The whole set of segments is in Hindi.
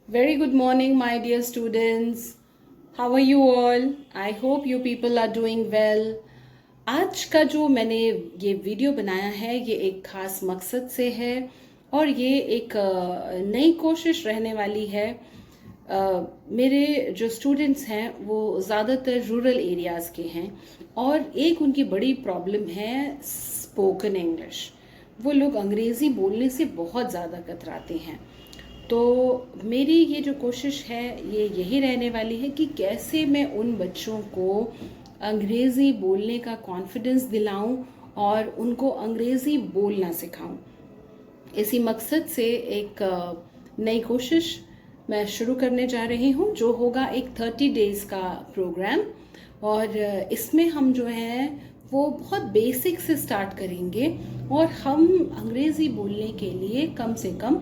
Very good morning, my dear students. How are you all? I hope you people are doing well. आज का जो मैंने ये वीडियो बनाया है ये एक खास मकसद से है और ये एक नई कोशिश रहने वाली है। मेरे जो स्टूडेंट्स हैं वो ज़्यादातर रूरल एरियाज़ के हैं और एक उनकी बड़ी प्रॉब्लम है स्पोकन इंग्लिश। वो लोग अंग्रेज़ी बोलने से बहुत ज़्यादा कतराते हैं। तो मेरी ये जो कोशिश है ये यही रहने वाली है कि कैसे मैं उन बच्चों को अंग्रेज़ी बोलने का कॉन्फिडेंस दिलाऊं और उनको अंग्रेज़ी बोलना सिखाऊं। इसी मकसद से एक नई कोशिश मैं शुरू करने जा रही हूँ जो होगा एक 30 डेज़ का प्रोग्राम। और इसमें हम जो है वो बहुत बेसिक से स्टार्ट करेंगे और हम अंग्रेज़ी बोलने के लिए कम से कम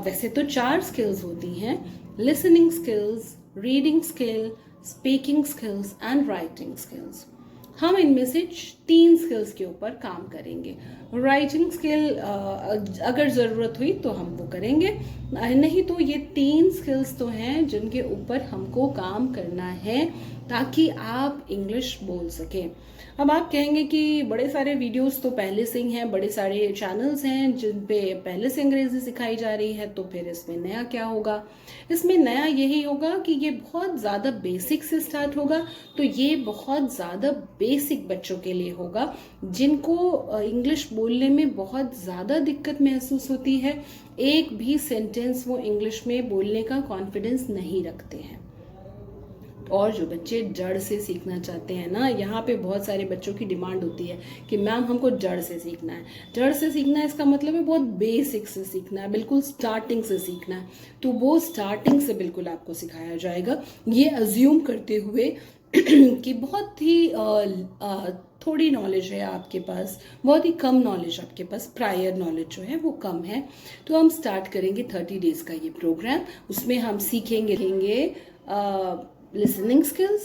वैसे तो 4 स्किल्स होती हैं: listening skills, reading skill, speaking skills and writing skills. हम इनमें से 3 स्किल्स के ऊपर काम करेंगे। राइटिंग स्किल अगर ज़रूरत हुई तो हम वो करेंगे, नहीं तो ये 3 स्किल्स तो हैं जिनके ऊपर हमको काम करना है ताकि आप इंग्लिश बोल सकें। अब आप कहेंगे कि बड़े सारे वीडियोस तो पहले से ही हैं, बड़े सारे चैनल्स हैं जिन पे पहले से अंग्रेज़ी सिखाई जा रही है, तो फिर इसमें नया क्या होगा? इसमें नया यही होगा कि ये बहुत ज़्यादा बेसिक से स्टार्ट होगा। तो ये बहुत ज़्यादा बेसिक बच्चों के लिए होगा जिनको इंग्लिश बोलने में बहुत ज़्यादा दिक्कत महसूस होती है। एक भी सेंटेंस वो इंग्लिश में बोलने का कॉन्फिडेंस नहीं रखते हैं। और जो बच्चे जड़ से सीखना चाहते हैं ना, यहाँ पे बहुत सारे बच्चों की डिमांड होती है कि मैम हमको जड़ से सीखना है। जड़ से सीखना है इसका मतलब है बहुत बेसिक से सीखना है, बिल्कुल स्टार्टिंग से सीखना है। तो वो स्टार्टिंग से बिल्कुल आपको सिखाया जाएगा, ये अज्यूम करते हुए कि बहुत ही थोड़ी नॉलेज है आपके पास, बहुत ही कम नॉलेज आपके पास, प्रायर नॉलेज जो है वो कम है। तो हम स्टार्ट करेंगे 30 डेज़ का ये प्रोग्राम। उसमें हम सीखेंगे लिसनिंग स्किल्स।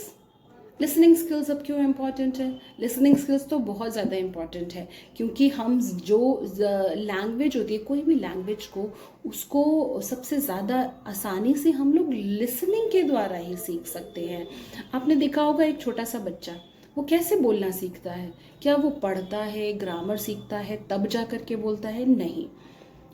लिसनिंग स्किल्स अब क्यों इम्पॉर्टेंट है? लिसनिंग स्किल्स तो बहुत ज़्यादा इम्पॉर्टेंट है क्योंकि हम जो लैंग्वेज होती है, कोई भी लैंग्वेज को उसको सबसे ज़्यादा आसानी से हम लोग लिसनिंग के द्वारा ही सीख सकते हैं। आपने देखा होगा एक छोटा सा बच्चा वो कैसे बोलना सीखता है? क्या वो पढ़ता है, ग्रामर सीखता है, तब जा कर के बोलता है? नहीं,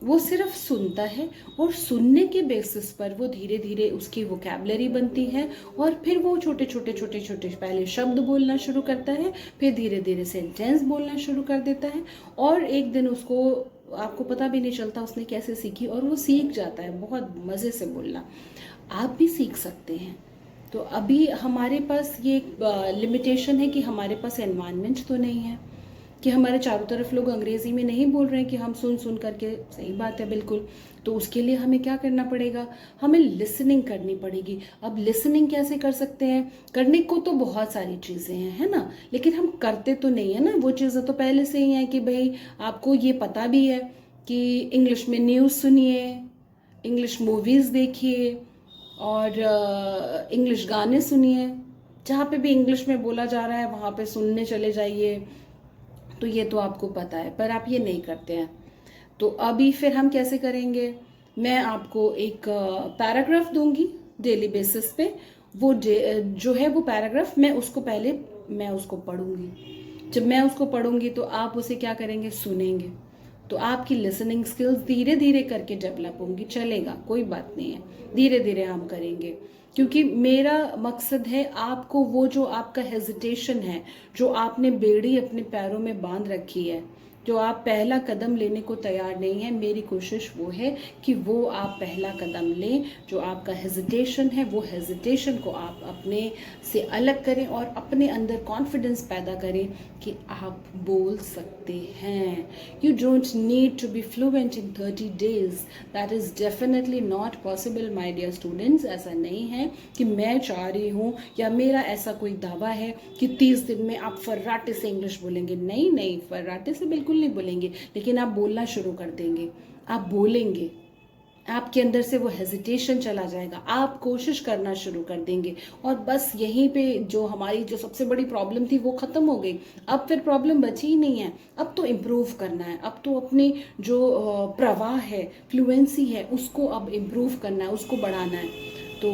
वो सिर्फ सुनता है और सुनने के बेसिस पर वो धीरे धीरे उसकी वोकैबलरी बनती है और फिर वो छोटे छोटे छोटे छोटे पहले शब्द बोलना शुरू करता है, फिर धीरे धीरे सेंटेंस बोलना शुरू कर देता है और एक दिन उसको आपको पता भी नहीं चलता उसने कैसे सीखी और वो सीख जाता है बहुत मज़े से बोलना। आप भी सीख सकते हैं। तो अभी हमारे पास ये लिमिटेशन है कि हमारे पास एनवायरनमेंट तो नहीं है कि हमारे चारों तरफ लोग अंग्रेज़ी में नहीं बोल रहे हैं कि हम सुन सुन करके। सही बात है बिल्कुल। तो उसके लिए हमें क्या करना पड़ेगा? हमें लिसनिंग करनी पड़ेगी। अब लिसनिंग कैसे कर सकते हैं? करने को तो बहुत सारी चीज़ें हैं, है ना, लेकिन हम करते तो नहीं है ना। वो चीज़ें तो पहले से ही हैं कि भाई आपको ये पता भी है कि इंग्लिश में न्यूज़ सुनिए, इंग्लिश मूवीज़ देखिए और इंग्लिश गाने सुनिए। जहाँ पे भी इंग्लिश में बोला जा रहा है वहाँ पे सुनने चले जाइए। तो ये तो आपको पता है, पर आप ये नहीं करते हैं। तो अभी फिर हम कैसे करेंगे? मैं आपको एक पैराग्राफ दूंगी डेली बेसिस पे। वो जो है वो पैराग्राफ मैं उसको पढ़ूंगी। जब मैं उसको पढ़ूंगी तो आप उसे क्या करेंगे? सुनेंगे। तो आपकी लिसनिंग स्किल्स धीरे धीरे करके डेवलप होंगी। चलेगा, कोई बात नहीं है, धीरे धीरे हम करेंगे क्योंकि मेरा मकसद है आपको वो जो आपका हेजिटेशन है, जो आपने बेड़ी अपने पैरों में बांध रखी है, जो आप पहला कदम लेने को तैयार नहीं है, मेरी कोशिश वो है कि वो आप पहला कदम लें। जो आपका हेजिटेशन है वो हेजिटेशन को आप अपने से अलग करें और अपने अंदर कॉन्फिडेंस पैदा करें कि आप बोल सकते हैं। You don't need to be fluent in 30 days. That is definitely not possible my dear students. ऐसा नहीं है कि मैं चाह रही हूँ या मेरा ऐसा कोई दावा है कि 30 दिन में आप फर्राटे से इंग्लिश बोलेंगे। नहीं नहीं, फर्राटे से बिल्कुल नहीं बोलेंगे, लेकिन आप बोलना शुरू कर देंगे, आप बोलेंगे। आपके अंदर से वो हेजिटेशन चला जाएगा, आप कोशिश करना शुरू कर देंगे, और बस यहीं पे जो हमारी जो सबसे बड़ी प्रॉब्लम थी वो ख़त्म हो गई। अब फिर प्रॉब्लम बची ही नहीं है, अब तो इम्प्रूव करना है, अब तो अपनी जो प्रवाह है, फ्लुएंसी है, उसको अब इम्प्रूव करना है, उसको बढ़ाना है। तो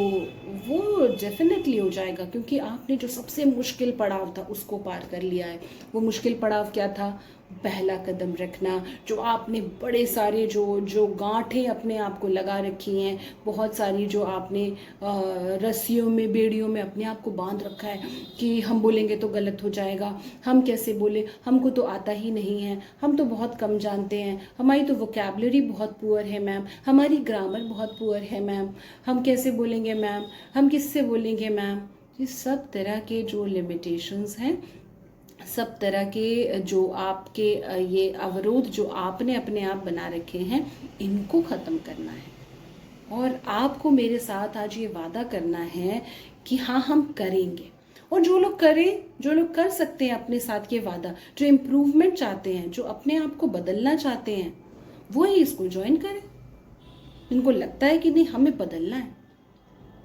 वो डेफिनेटली हो जाएगा, क्योंकि आपने जो सबसे मुश्किल पड़ाव था उसको पार कर लिया है। वो मुश्किल पड़ाव क्या था? पहला कदम रखना। जो आपने बड़े सारे जो जो गांठें अपने आप को लगा रखी हैं, बहुत सारी जो आपने रस्सियों में, बेड़ियों में अपने आप को बांध रखा है कि हम बोलेंगे तो गलत हो जाएगा, हम कैसे बोले, हमको तो आता ही नहीं है, हम तो बहुत कम जानते हैं, हमारी तो वोकैबुलरी बहुत पुअर है मैम, हमारी ग्रामर बहुत पुअर है मैम, हम कैसे बोलेंगे मैम, हम किससे बोलेंगे मैम। ये सब तरह के जो लिमिटेशंस हैं, सब तरह के जो आपके ये अवरोध जो आपने अपने आप बना रखे हैं, इनको ख़त्म करना है। और आपको मेरे साथ आज ये वादा करना है कि हाँ, हम करेंगे। और जो लोग करें, जो लोग कर सकते हैं अपने साथ ये वादा, जो इम्प्रूवमेंट चाहते हैं, जो अपने आप को बदलना चाहते हैं, वो ही इसको ज्वाइन करें। इनको लगता है कि नहीं, हमें बदलना है।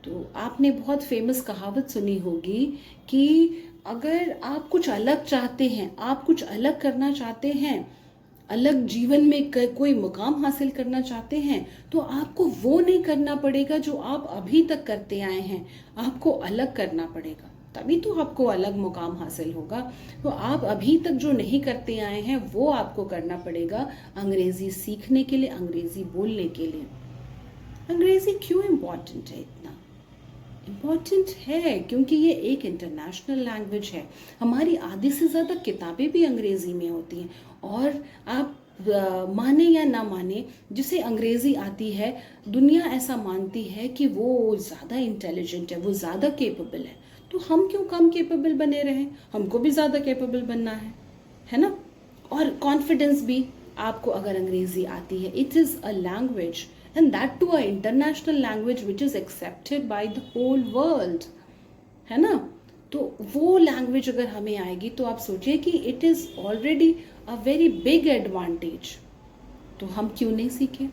तो आपने बहुत फेमस कहावत सुनी होगी कि अगर आप कुछ अलग चाहते हैं, आप कुछ अलग करना चाहते हैं, अलग जीवन में कोई मुकाम हासिल करना चाहते हैं, तो आपको वो नहीं करना पड़ेगा जो आप अभी तक करते आए हैं, आपको अलग करना पड़ेगा, तभी तो आपको अलग मुकाम हासिल होगा। तो आप अभी तक जो नहीं करते आए हैं वो आपको करना पड़ेगा, अंग्रेजी सीखने के लिए, अंग्रेजी बोलने के लिए। अंग्रेजी क्यों इम्पोर्टेंट है? इतना इम्पॉर्टेंट है क्योंकि ये एक इंटरनेशनल लैंग्वेज है। हमारी आधी से ज़्यादा किताबें भी अंग्रेज़ी में होती हैं, और आप माने या ना माने, जिसे अंग्रेज़ी आती है, दुनिया ऐसा मानती है कि वो ज़्यादा इंटेलिजेंट है, वो ज़्यादा केपेबल है। तो हम क्यों कम केपेबल बने रहें? हमको भी ज़्यादा केपेबल बनना है ना। और कॉन्फिडेंस भी, आपको अगर अंग्रेज़ी आती है, it is a language, and that too a international language which is accepted by the whole world, है ना। तो वो लैंग्वेज अगर हमें आएगी तो आप सोचिए कि it is already a very big advantage. तो हम क्यों नहीं सीखें?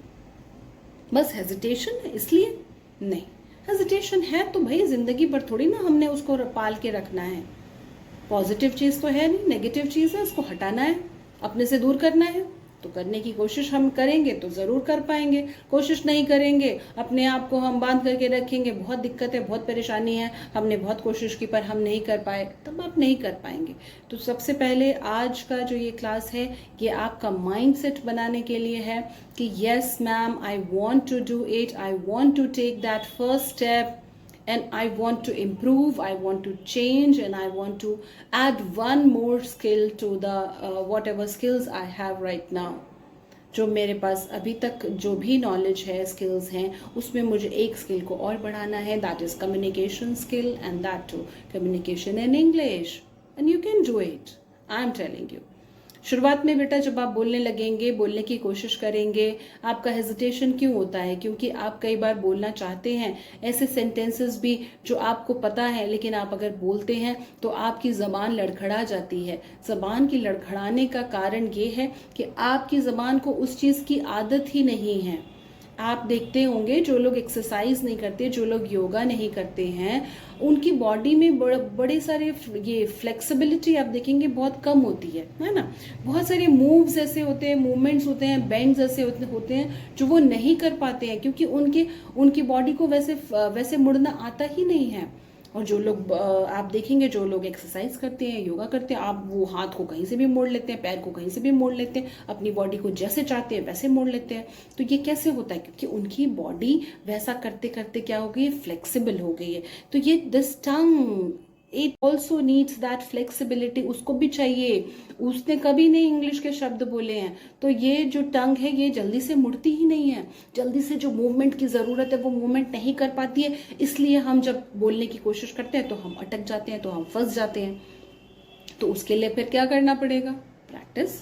बस हेजिटेशन है इसलिए? नहीं, हेजिटेशन है तो भाई ज़िंदगी भर थोड़ी ना हमने उसको पाल के रखना है। पॉजिटिव चीज़ तो है नहीं, नेगेटिव चीज़ है, उसको हटाना है, अपने से दूर करना है। तो करने की कोशिश हम करेंगे तो ज़रूर कर पाएंगे। कोशिश नहीं करेंगे, अपने आप को हम बांध करके रखेंगे, बहुत दिक्कत है, बहुत परेशानी है, हमने बहुत कोशिश की पर हम नहीं कर पाए, तब आप नहीं कर पाएंगे। तो सबसे पहले आज का जो ये क्लास है, ये आपका माइंडसेट बनाने के लिए है कि yes ma'am, I want to do it, I want to take that first step, and I want to improve, I want to change, and I want to add one more skill to the whatever skills I have right now. जो मेरे पास अभी तक जो भी नॉलेज है, स्किल्स हैं, उसमें मुझे एक स्किल को और बढ़ाना है, that is communication skill, and that too communication in English, and you can do it, I am telling you. शुरुआत में बेटा जब आप बोलने लगेंगे, बोलने की कोशिश करेंगे, आपका हेजिटेशन क्यों होता है? क्योंकि आप कई बार बोलना चाहते हैं ऐसे सेंटेंसेस भी जो आपको पता है, लेकिन आप अगर बोलते हैं तो आपकी ज़बान लड़खड़ा जाती है। ज़बान की लड़खड़ाने का कारण ये है कि आपकी ज़बान को उस चीज़ की आदत ही नहीं है। आप देखते होंगे जो लोग एक्सरसाइज नहीं करते, जो लोग योगा नहीं करते हैं, उनकी बॉडी में बड़े सारे ये फ्लेक्सिबिलिटी आप देखेंगे बहुत कम होती है ना। बहुत सारे मूव्स ऐसे होते हैं, मूवमेंट्स होते हैं, बेंड्स ऐसे होते हैं जो वो नहीं कर पाते हैं, क्योंकि उनकी बॉडी को वैसे मुड़ना आता ही नहीं है। और जो लोग आप देखेंगे, जो लोग एक्सरसाइज करते हैं, योगा करते हैं, आप वो हाथ को कहीं से भी मोड़ लेते हैं, पैर को कहीं से भी मोड़ लेते हैं, अपनी बॉडी को जैसे चाहते हैं वैसे मोड़ लेते हैं। तो ये कैसे होता है? क्योंकि उनकी बॉडी वैसा करते करते क्या हो गई है? फ्लेक्सिबल हो गई है। तो ये this tongue, it also needs that flexibility, उसको भी चाहिए। उसने कभी नहीं इंग्लिश के शब्द बोले हैं, तो ये जो टंग है ये जल्दी से मुड़ती ही नहीं है, जल्दी से जो मूवमेंट की ज़रूरत है वो मूवमेंट नहीं कर पाती है। इसलिए हम जब बोलने की कोशिश करते हैं तो हम अटक जाते हैं, तो हम फंस जाते हैं। तो उसके लिए फिर क्या करना पड़ेगा? प्रैक्टिस,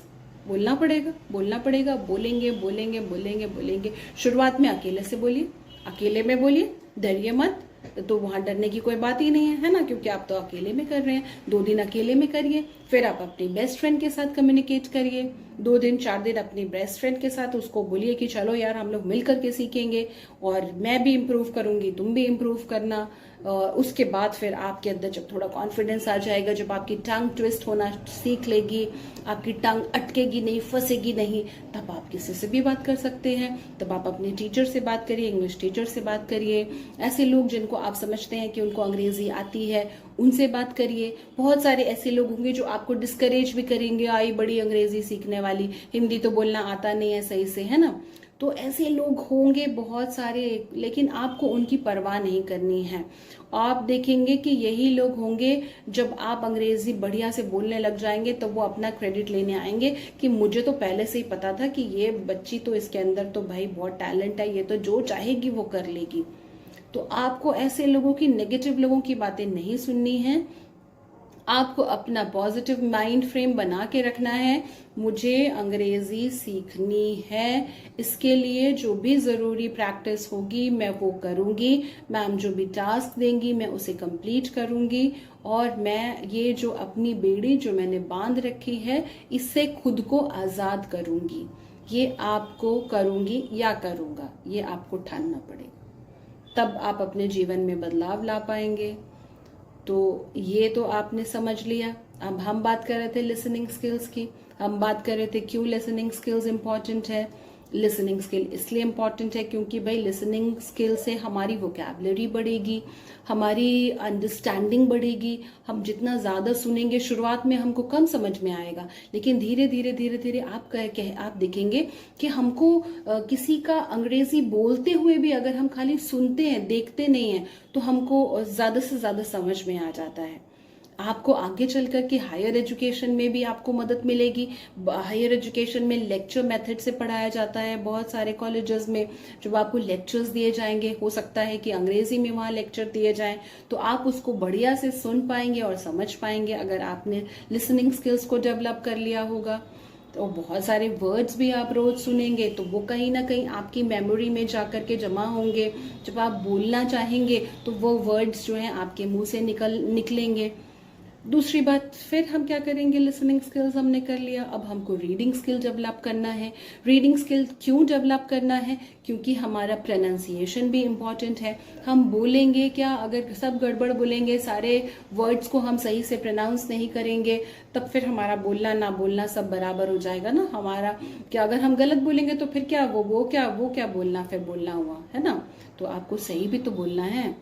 बोलना पड़ेगा, बोलना पड़ेगा, बोलेंगे बोलेंगे बोलेंगे बोलेंगे। शुरुआत में अकेले से बोलिए, अकेले में बोलिए, डरिए मत। तो वहाँ डरने की कोई बात ही नहीं है ना, क्योंकि आप तो अकेले में कर रहे हैं। 2 दिन अकेले में करिए, फिर आप अपनी बेस्ट फ्रेंड के साथ कम्युनिकेट करिए, 2 दिन 4 दिन अपनी बेस्ट फ्रेंड के साथ उसको बोलिए कि चलो यार हम लोग मिल करके सीखेंगे, और मैं भी इम्प्रूव करूंगी, तुम भी इम्प्रूव करना। उसके बाद फिर आपके अंदर जब थोड़ा कॉन्फिडेंस आ जाएगा, जब आपकी टंग ट्विस्ट होना सीख लेगी, आपकी टंग अटकेगी नहीं, फंसेगी नहीं, तब आप किसी से भी बात कर सकते हैं। तब आप अपने टीचर से बात करिए, इंग्लिश टीचर से बात करिए, ऐसे लोग जिनको आप समझते हैं कि उनको अंग्रेजी आती है उनसे बात करिए। बहुत सारे ऐसे लोग होंगे जो आपको डिस्करेज भी करेंगे, आई बड़ी अंग्रेजी सीखने वाली, हिंदी तो बोलना आता नहीं है सही से, है ना। तो ऐसे लोग होंगे बहुत सारे, लेकिन आपको उनकी परवाह नहीं करनी है। आप देखेंगे कि यही लोग होंगे जब आप अंग्रेजी बढ़िया से बोलने लग जाएंगे तो वो अपना क्रेडिट लेने आएंगे कि मुझे तो पहले से ही पता था कि ये बच्ची तो, इसके अंदर तो भाई बहुत टैलेंट है, ये तो जो चाहेगी वो कर लेगी। तो आपको ऐसे लोगों की, नेगेटिव लोगों की बातें नहीं सुननी है। आपको अपना पॉजिटिव माइंड फ्रेम बना के रखना है, मुझे अंग्रेजी सीखनी है, इसके लिए जो भी जरूरी प्रैक्टिस होगी मैं वो करूंगी, मैम जो भी टास्क देंगी मैं उसे कंप्लीट करूंगी, और मैं ये जो अपनी बेड़ी जो मैंने बांध रखी है इससे खुद को आजाद करूंगी। ये आपको करूंगी या करूंगा, ये आपको ठानना पड़ेगा, तब आप अपने जीवन में बदलाव ला पाएंगे। तो ये तो आपने समझ लिया। अब हम बात कर रहे थे लिसनिंग स्किल्स की, हम बात कर रहे थे क्यों लिसनिंग स्किल्स इंपॉर्टेंट है। लिसनिंग स्किल इसलिए इम्पॉर्टेंट है क्योंकि भाई लिसनिंग स्किल से हमारी वोकैबुलरी बढ़ेगी, हमारी अंडरस्टैंडिंग बढ़ेगी। हम जितना ज़्यादा सुनेंगे, शुरुआत में हमको कम समझ में आएगा, लेकिन धीरे धीरे धीरे धीरे आप देखेंगे कि हमको किसी का अंग्रेजी बोलते हुए भी अगर हम खाली सुनते हैं, देखते नहीं हैं, तो हमको ज़्यादा से ज़्यादा समझ में आ जाता है। आपको आगे चल कर के हायर एजुकेशन में भी आपको मदद मिलेगी। हायर एजुकेशन में लेक्चर मेथड से पढ़ाया जाता है बहुत सारे कॉलेजेस में, जब आपको लेक्चर्स दिए जाएंगे, हो सकता है कि अंग्रेजी में वहाँ लेक्चर दिए जाएं, तो आप उसको बढ़िया से सुन पाएंगे और समझ पाएंगे अगर आपने लिसनिंग स्किल्स को डेवलप कर लिया होगा। तो बहुत सारे वर्ड्स भी आप रोज सुनेंगे तो वो कहीं ना कहीं आपकी मेमोरी में जाकर के जमा होंगे। जब आप बोलना चाहेंगे तो वो वर्ड्स जो हैं आपके मुंह से निकलेंगे। दूसरी बात, फिर हम क्या करेंगे, लिसनिंग स्किल्स हमने कर लिया, अब हमको रीडिंग स्किल डेवलप करना है। रीडिंग स्किल क्यों डेवलप करना है? क्योंकि हमारा प्रोनाउंसिएशन भी इम्पॉर्टेंट है। हम बोलेंगे क्या, अगर सब गड़बड़ बोलेंगे, सारे वर्ड्स को हम सही से प्रोनाउंस नहीं करेंगे, तब फिर हमारा बोलना ना बोलना सब बराबर हो जाएगा ना हमारा। क्या अगर हम गलत बोलेंगे तो फिर क्या वो क्या बोलना, फिर बोलना हुआ, है ना। तो आपको सही भी तो बोलना है।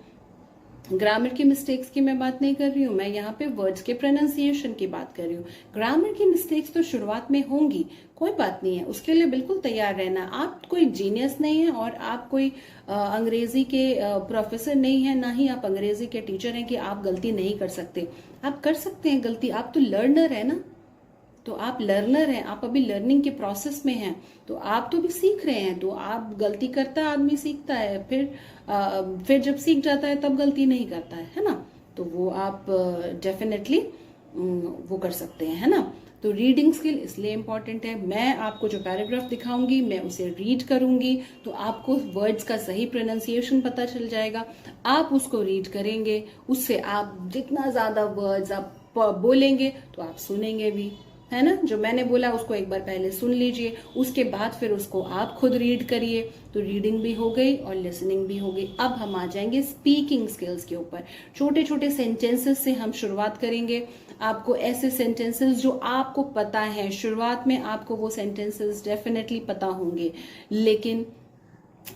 ग्रामर की मिस्टेक्स की मैं बात नहीं कर रही हूँ, मैं यहाँ पे वर्ड्स के प्रोनाउंसिएशन की बात कर रही हूँ। ग्रामर की मिस्टेक्स तो शुरुआत में होंगी, कोई बात नहीं है, उसके लिए बिल्कुल तैयार रहना। आप कोई जीनियस नहीं है और आप कोई अंग्रेजी के प्रोफेसर नहीं है, ना ही आप अंग्रेजी के टीचर हैं कि आप गलती नहीं कर सकते। आप कर सकते हैं गलती, आप तो लर्नर है ना। तो आप लर्नर हैं, आप अभी लर्निंग के प्रोसेस में हैं, तो आप तो भी सीख रहे हैं। तो आप गलती करता है, आदमी सीखता है, फिर जब सीख जाता है तब गलती नहीं करता है ना। तो वो आप डेफिनेटली वो कर सकते हैं, है ना। तो रीडिंग स्किल इसलिए इम्पॉर्टेंट है। मैं आपको जो पैराग्राफ दिखाऊंगी मैं उसे रीड करूंगी, तो आपको वर्ड्स का सही प्रोनाउंसिएशन पता चल जाएगा। आप उसको रीड करेंगे, उससे आप जितना ज्यादा वर्ड्स आप बोलेंगे तो आप सुनेंगे भी, है ना। जो मैंने बोला उसको एक बार पहले सुन लीजिए, उसके बाद फिर उसको आप खुद रीड करिए। तो रीडिंग भी हो गई और लिसनिंग भी हो गई। अब हम आ जाएंगे स्पीकिंग स्किल्स के ऊपर। छोटे छोटे सेंटेंसेस से हम शुरुआत करेंगे। आपको ऐसे सेंटेंसेस जो आपको पता है, शुरुआत में आपको वो सेंटेंसेस डेफिनेटली पता होंगे, लेकिन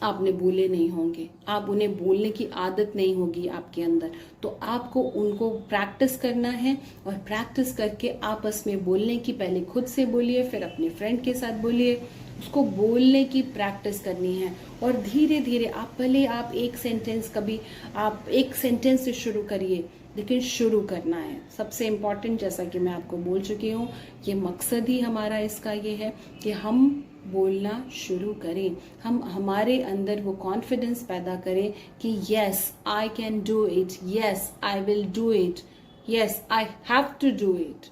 आपने बोले नहीं होंगे, आप उन्हें बोलने की आदत नहीं होगी आपके अंदर। तो आपको उनको प्रैक्टिस करना है, और प्रैक्टिस करके आपस में बोलने की, पहले खुद से बोलिए, फिर अपने फ्रेंड के साथ बोलिए, उसको बोलने की प्रैक्टिस करनी है। और धीरे धीरे आप एक सेंटेंस, कभी आप एक सेंटेंस से शुरू करिए, लेकिन शुरू करना है सबसे इम्पॉर्टेंट। जैसा कि मैं आपको बोल चुकी हूँ, ये मकसद ही हमारा इसका ये है कि हम बोलना शुरू करें, हम हमारे अंदर वो कॉन्फिडेंस पैदा करें कि yes I can do it, yes I will do it, yes I have to do it.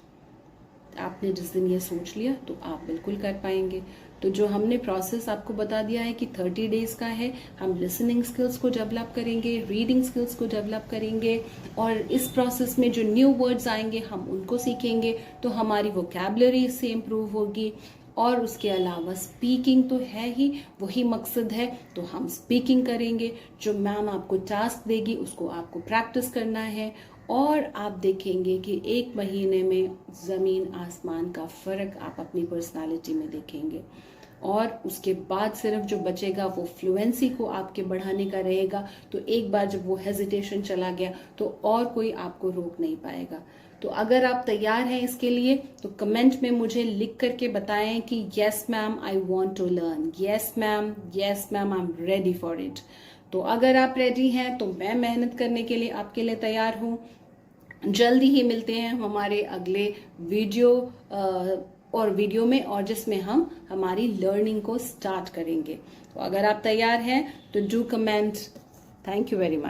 आपने जिस दिन ये सोच लिया तो आप बिल्कुल कर पाएंगे। तो जो हमने प्रोसेस आपको बता दिया है कि 30 डेज का है, हम लिसनिंग स्किल्स को डेवलप करेंगे, रीडिंग स्किल्स को डेवलप करेंगे, और इस प्रोसेस में जो न्यू वर्ड्स आएंगे हम उनको सीखेंगे, तो हमारी वोकैबुलरी इससे इम्प्रूव होगी। और उसके अलावा स्पीकिंग तो है ही, वही मकसद है, तो हम स्पीकिंग करेंगे। जो मैम आपको टास्क देगी उसको आपको प्रैक्टिस करना है, और आप देखेंगे कि 1 महीने में ज़मीन आसमान का फ़र्क आप अपनी पर्सनालिटी में देखेंगे। और उसके बाद सिर्फ जो बचेगा वो फ्लुएंसी को आपके बढ़ाने का रहेगा। तो एक बार जब वो हेजिटेशन चला गया तो और कोई आपको रोक नहीं पाएगा। तो अगर आप तैयार हैं इसके लिए तो कमेंट में मुझे लिख करके बताएं कि yes ma'am I want to learn, yes ma'am I am ready for it. तो अगर आप रेडी हैं तो मैं मेहनत करने के लिए आपके लिए तैयार हूँ। जल्दी ही मिलते हैं हमारे अगले वीडियो में, और जिसमें हम हमारी लर्निंग को स्टार्ट करेंगे। तो अगर आप तैयार हैं तो do comment. Thank you very much.